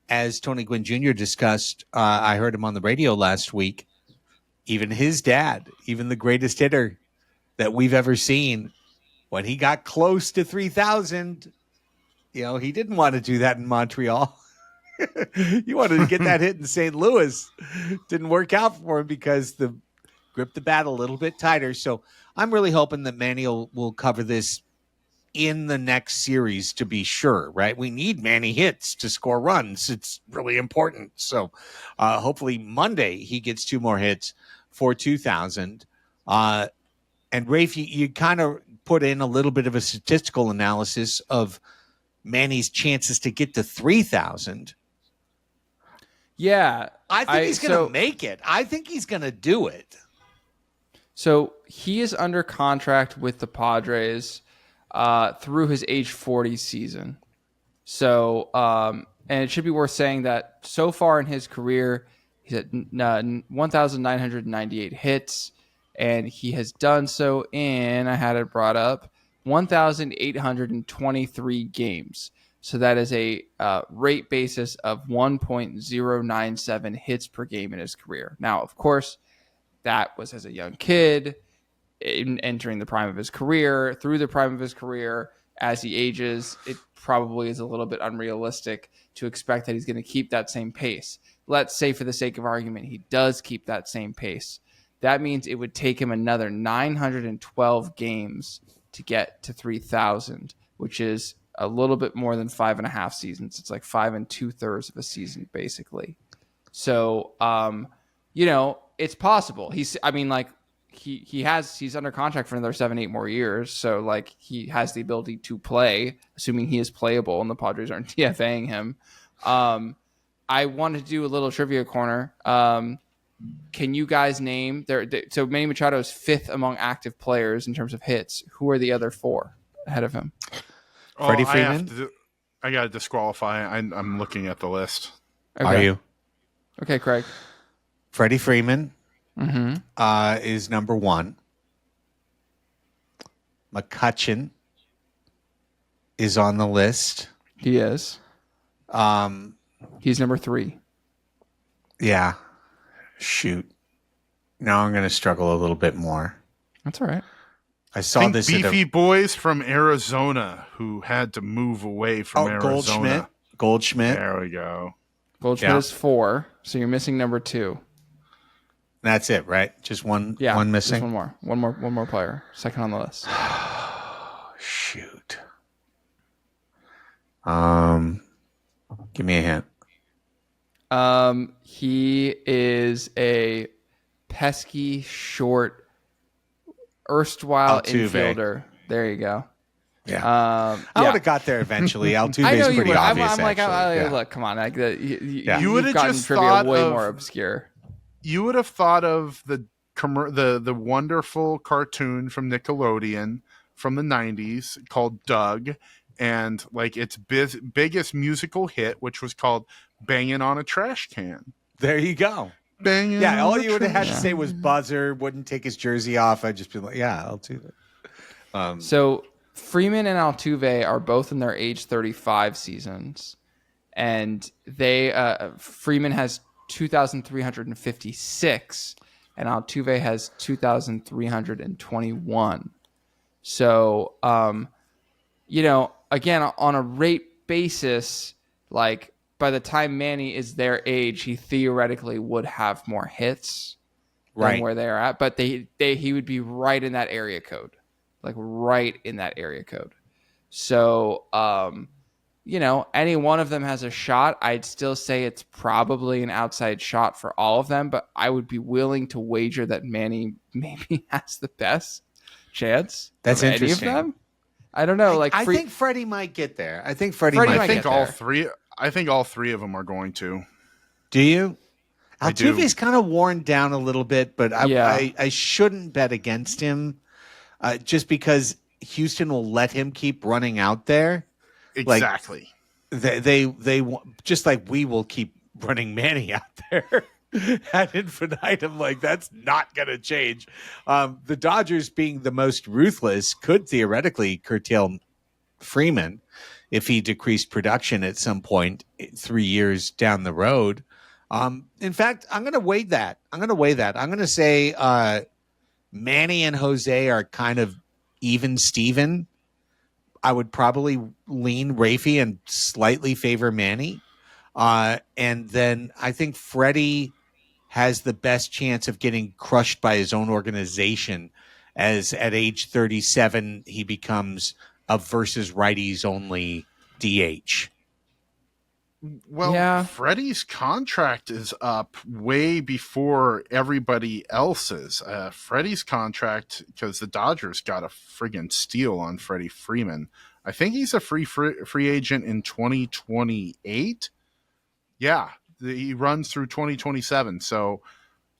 As Tony Gwynn Jr. discussed, I heard him on the radio last week. Even his dad, even the greatest hitter that we've ever seen, when he got close to 3,000, he didn't want to do that in Montreal. He wanted to get that hit in St. Louis. Didn't work out for him because gripped the bat a little bit tighter. So I'm really hoping that Manny will cover this in the next series to be sure, right? We need Manny hits to score runs. It's really important. So hopefully Monday he gets 2 more hits for 2,000. And Rafe, you kind of put in a little bit of a statistical analysis of Manny's chances to get to 3,000. Yeah. I think he's going to make it. I think he's going to do it. So he is under contract with the Padres through his age 40 season. So, and it should be worth saying that so far in his career, he's at 1,998 hits, and he has done so in, I had it brought up, 1,823 games. So that is a rate basis of 1.097 hits per game in his career. Now, of course, that was as a young kid, entering the prime of his career, through the prime of his career. As he ages, it probably is a little bit unrealistic to expect that he's going to keep that same pace. Let's say, for the sake of argument, he does keep that same pace. That means it would take him another 912 games to get to 3,000, which is a little bit more than 5.5 seasons. It's like 5 2/3 of a season, basically. So, it's possible. He's under contract for another 7-8 more years. So like he has the ability to play, assuming he is playable and the Padres aren't DFAing him. I wanted to do a little trivia corner. Can you guys name so Manny Machado is 5th among active players in terms of hits. Who are the other 4 ahead of him? Freddie Freeman? I got to disqualify. I'm looking at the list. Okay. Are you? Okay, Craig. Freddie Freeman is number 1. McCutchen is on the list. He is. He's number 3. Yeah. Shoot. Now I'm going to struggle a little bit more. That's all right. I saw this beefy boys from Arizona who had to move away from Arizona. Goldschmidt. There we go. Goldschmidt is 4, so you're missing number 2. That's it, right? Just one missing? Just one more player. Second on the list. Shoot. Give me a hint. He is a pesky, short, erstwhile Altuve. Infielder. There you go. Yeah. I would have got there eventually. Altuve's pretty obvious, I'm like, actually. look, come on. You would have just trivia thought way of, more obscure. You would have thought of the wonderful cartoon from Nickelodeon from the 90s called Doug, and like its biggest musical hit, which was called Banging on a Trash Can. There you go. Banging all you would have had to say was buzzer, wouldn't take his jersey off. I'd just be like, yeah, Altuve. So Freeman and Altuve are both in their age 35 seasons, and Freeman has 2,356 and Altuve has 2,321. So, again, on a rate basis, like by the time Manny is their age, he theoretically would have more hits than where they're at, but he would be right in that area code, like right in that area code. So, any one of them has a shot. I'd still say it's probably an outside shot for all of them, but I would be willing to wager that Manny maybe has the best chance That's of any of interesting. them. I don't know. I think Freddie might get there. I think Freddie Freddie might might get get there. all three. I think all three of them are going to. Do you? I do. Altuve's kind of worn down a little bit, but I shouldn't bet against him just because Houston will let him keep running out there. Exactly. Like, they just like we will keep running Manny out there ad infinitum. Like that's not going to change. The Dodgers, being the most ruthless, could theoretically curtail Freeman if he decreased production at some point 3 years down the road. In fact, I'm going to weigh that. I'm going to say Manny and Jose are kind of even Steven. I would probably lean Raphie and slightly favor Manny. And then I think Freddie has the best chance of getting crushed by his own organization as at age 37, he becomes a versus righties only DH. Well, Yeah. Freddie's contract is up way before everybody else's. Freddie's contract, because the Dodgers got a friggin' steal on Freddie Freeman. I think he's a free agent in 2028. Yeah, he runs through 2027, so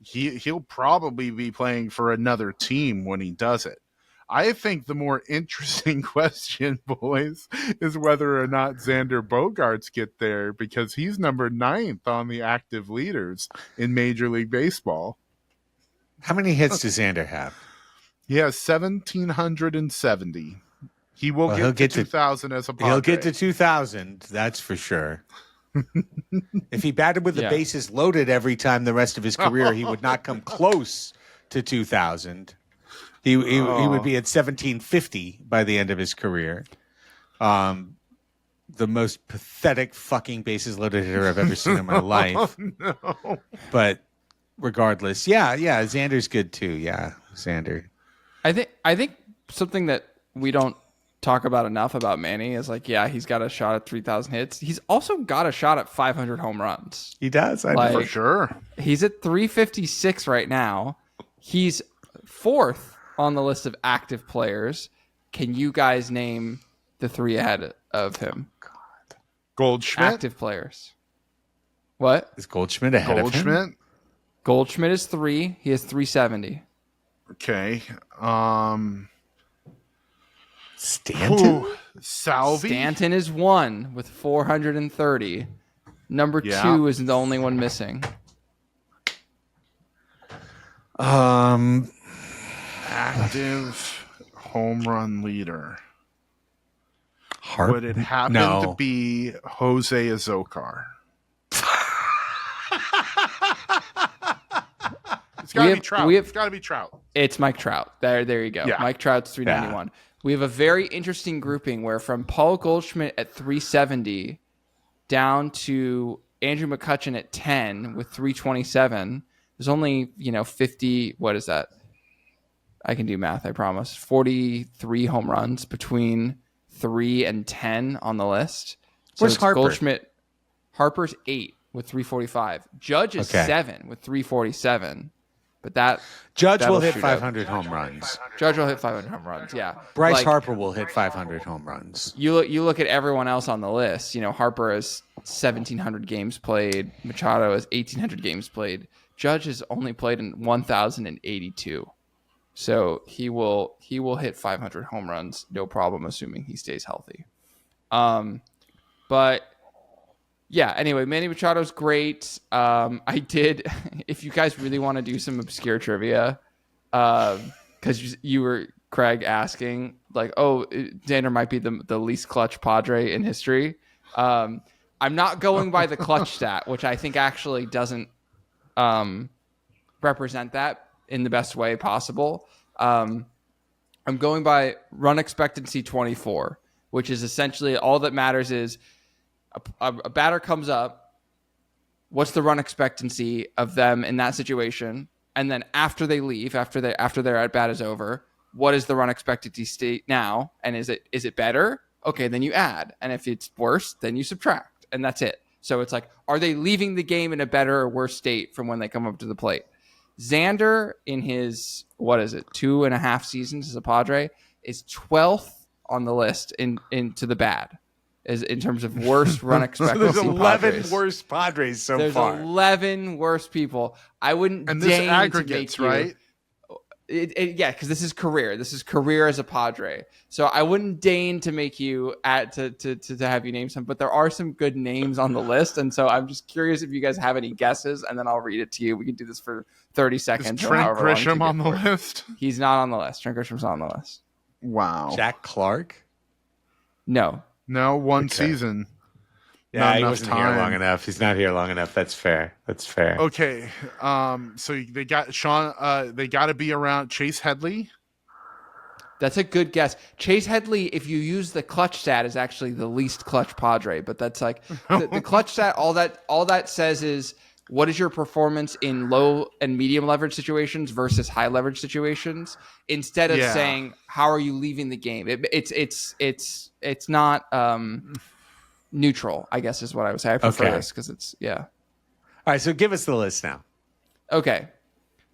he'll probably be playing for another team when he does it. I think the more interesting question, boys, is whether or not Xander Bogaerts get there, because he's number 9th on the active leaders in Major League Baseball. How many hits does Xander have? He has 1,770. He will get to 2,000 as a Padre. He'll get to 2,000, that's for sure. If he batted with the bases loaded every time the rest of his career, he would not come close to 2,000. He would be at 1,750 by the end of his career. The most pathetic fucking bases loaded hitter I've ever seen in my life. No. But regardless, yeah, Xander's good too. Yeah, Xander. I think something that we don't talk about enough about Manny is he's got a shot at 3,000 hits. He's also got a shot at 500 home runs. He does, for sure. He's at 356 right now. He's 4th on the list of active players. Can you guys name the 3 ahead of him? God. Goldschmidt? Active players. What? Is Goldschmidt ahead of him? Goldschmidt is 3. He has 370. Okay. Stanton? Salvi? Stanton is 1 with 430. Number 2 is the only one missing. Active home run leader. Harp? Would it happen to be Jose Azocar? It's got to be Trout. It's got to be Trout. It's Mike Trout. There you go. Yeah. Mike Trout's 391. Yeah. We have a very interesting grouping where from Paul Goldschmidt at 370 down to Andrew McCutchen at 10 with 327. There's only, 50, what is that? I can do math, I promise. 43 home runs between 3 and 10 on the list. So where's Harper? Goldschmidt. Harper's 8 with 345. Judge is 7 with 347. But Judge will hit 500 home runs. Judge will hit 500 home runs, yeah. Bryce Harper will hit 500 home runs. You look at everyone else on the list. Harper has 1,700 games played. Machado has 1,800 games played. Judge has only played in 1,082. So he will hit 500 home runs, no problem, assuming he stays healthy. But yeah, anyway, Manny Machado's great. I did, if you guys really want to do some obscure trivia, because you were, Craig, asking, Xander might be the least clutch Padre in history. I'm not going by the clutch stat, which I think actually doesn't represent that in the best way possible. I'm going by run expectancy 24, which is essentially all that matters is a batter comes up, what's the run expectancy of them in that situation, and then after they leave, after their at bat is over, what is the run expectancy state now, and is it better Okay, then you add. And if it's worse, then you subtract. And that's it. So it's like, are they leaving the game in a better or worse state from when they come up to the plate? Xander, in his, 2.5 seasons as a Padre, is 12th on the list into the bad, in terms of worst run expectancy. There's 11 Padres. worst Padres so There's far. 11 worst people. I wouldn't And this deign aggregates, to make right? Yeah, because this is career. This is career as a Padre. So I wouldn't deign to make you to have you name some, but there are some good names on the list, and so I'm just curious if you guys have any guesses, and then I'll read it to you. We can do this for 30 seconds. Is Trent Grisham on the list? He's not on the list. Trent Grisham's not on the list. Wow. Jack Clark? No. No, one season. Yeah, Not he enough wasn't time. here long enough. He's not here long enough. That's fair. Okay. So they got Sean. They got to be around Chase Headley. That's a good guess. Chase Headley, if you use the clutch stat, is actually the least clutch Padre, but that's like the clutch stat. All that says is what is your performance in low and medium leverage situations versus high leverage situations, instead of saying how are you leaving the game. It's not neutral, I guess is what I would say. I prefer this because it's All right, so give us the list now. Okay,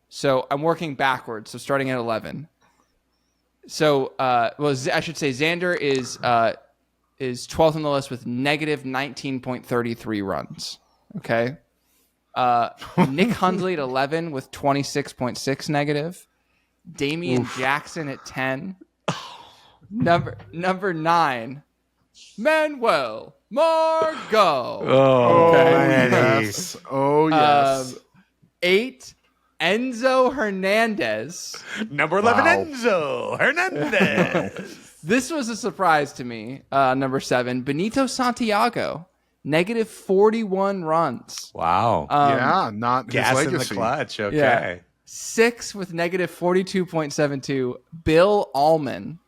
so I'm working backwards. So starting at 11. So, I should say Xander is 12th on the list with negative 19.33 runs. Okay. Nick Hundley at 11 with 26.6 negative. Damian Jackson at 10. Number 9, Manuel Margot. Yes. Oh, yes. 8, Enzo Hernandez. Number 11, Enzo Hernandez. This was a surprise to me. Number 7, Benito Santiago, negative 41 runs. Wow. Not his Gas legacy. in the clutch. Okay. Yeah. 6 with negative 42.72, Bill Allman.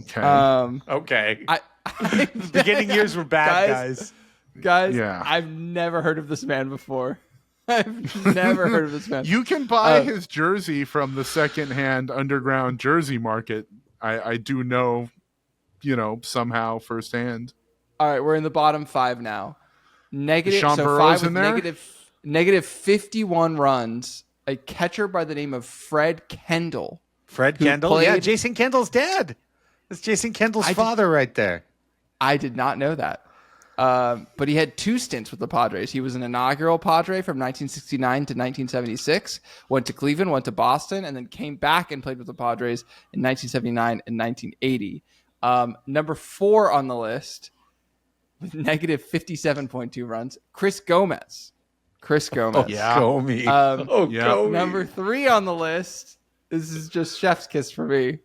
Okay. Okay. The beginning years were bad, guys. Guys, Yeah. I've never heard of this man before. I've never heard of this man. You can buy his jersey from the secondhand underground jersey market. I do know, somehow firsthand. All right, we're in the bottom 5 now. Negative, Sean so Burrow's 5 with in there? negative 51 runs. A catcher by the name of Fred Kendall. Fred Kendall? Yeah, played- Jason Kendall's dad. That's Jason Kendall's father right there. I did not know that. But he had 2 stints with the Padres. He was an inaugural Padre from 1969 to 1976, went to Cleveland, went to Boston, and then came back and played with the Padres in 1979 and 1980. Number 4 on the list with negative 57.2 runs, Chris Gomez. Go me. Yeah. Number 3 on the list, this is just chef's kiss for me,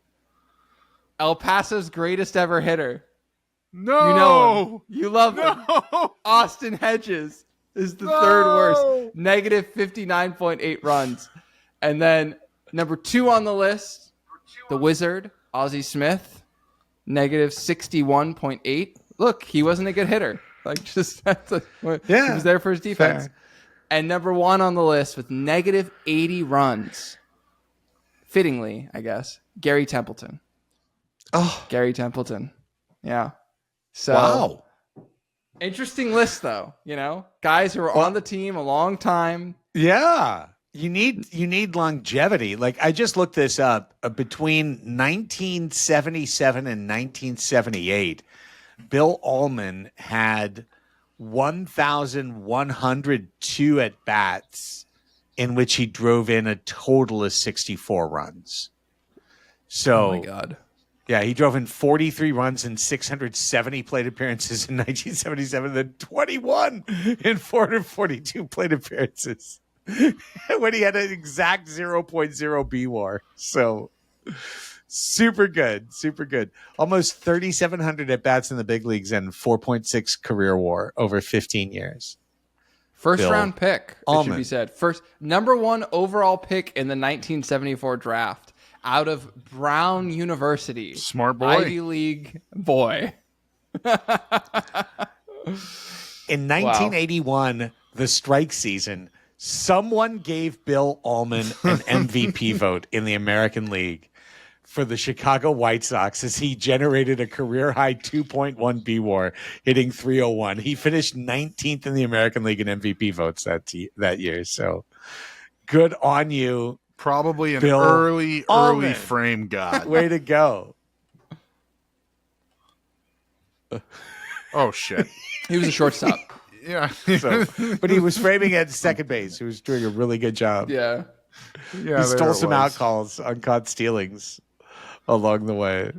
El Paso's greatest ever hitter. No. You know him. You love him. Austin Hedges is the third worst. Negative 59.8 runs. And then number 2 on the list, the Wizard, Ozzie Smith, negative 61.8. Look, he wasn't a good hitter. He was there for his defense. Fair. And number 1 on the list with negative 80 runs, fittingly, I guess, Gary Templeton. Oh, Gary Templeton. Yeah. So, wow. interesting list, though. Guys who are on the team a long time. Yeah. You need longevity. Like, I just looked this up. Between 1977 and 1978, Bill Allman had 1,102 at-bats in which he drove in a total of 64 runs. So, Oh, my God. yeah, he drove in 43 runs in 670 plate appearances in 1977, then 21 in 442 plate appearances when he had an exact 0.0 B-WAR. So, super good. Almost 3,700 at-bats in the big leagues and 4.6 career WAR over 15 years. First Bill round pick, it Allman. should be said. First, number 1 overall pick in the 1974 draft out of Brown University. Smart boy. Ivy League boy. In 1981, the strike season, someone gave Bill Allman an MVP vote in the American League for the Chicago White Sox as he generated a career-high 2.1 BWAR, hitting 301. He finished 19th in the American League in MVP votes that year. So good on you. Probably an Bill early Allman. frame god. Way to go. Oh, shit. He was a shortstop. Yeah. So, but he was framing at second base. He was doing a really good job. Yeah. Yeah, He stole some out calls on caught stealings along the way.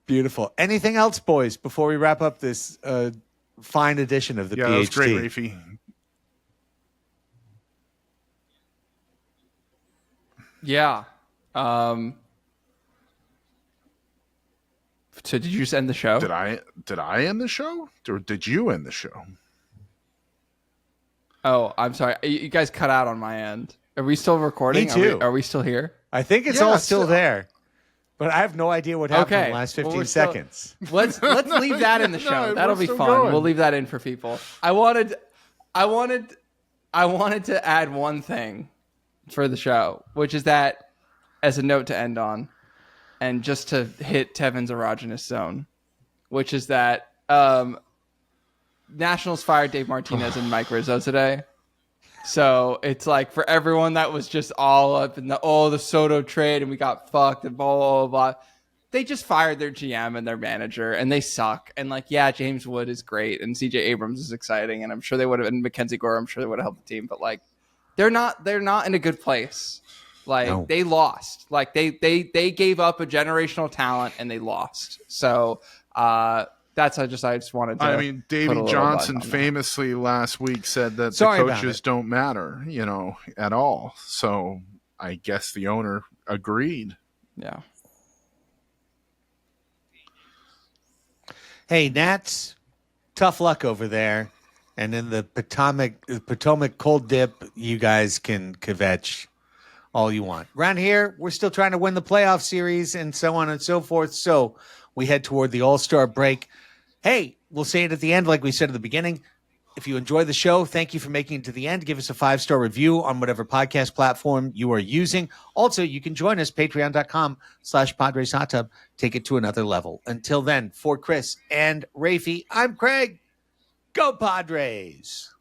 Beautiful. Anything else, boys, before we wrap up this fine edition of the PhD? That was great, Raphie. Yeah. So did you just end the show? Did I end the show? Or did you end the show? Oh, I'm sorry. You guys cut out on my end. Are we still recording? Me too. Are we still here? I think it's all still there. But I have no idea what happened in the last 15 seconds. Let's leave that in the show. No, That'll we're be still fun. going. We'll leave that in for people. I wanted to add one thing for the show, which is that as a note to end on, and just to hit Tevin's erogenous zone, which is that Nationals fired Dave Martinez and Mike Rizzo today. So it's like for everyone that was just all up in the Soto trade and we got fucked and blah, blah, blah, blah. They just fired their GM and their manager and they suck. And like, yeah, James Wood is great and CJ Abrams is exciting. And I'm sure they would have, and Mackenzie Gore, I'm sure they would have helped the team. But like, they're not in a good place. Like They lost. Like they gave up a generational talent and they lost. So I just wanted to. I mean, Davey Johnson famously last week said that the coaches don't matter, at all. So I guess the owner agreed. Yeah. Hey, Nats, tough luck over there. And in the Potomac cold dip, you guys can kvetch all you want. Around here, we're still trying to win the playoff series and so on and so forth. So we head toward the All-Star break. Hey, we'll say it at the end like we said at the beginning. If you enjoy the show, thank you for making it to the end. Give us a 5-star review on whatever podcast platform you are using. Also, you can join us, patreon.com/Padres Hot Tub. Take it to another level. Until then, for Chris and Raphie, I'm Craig. Go Padres!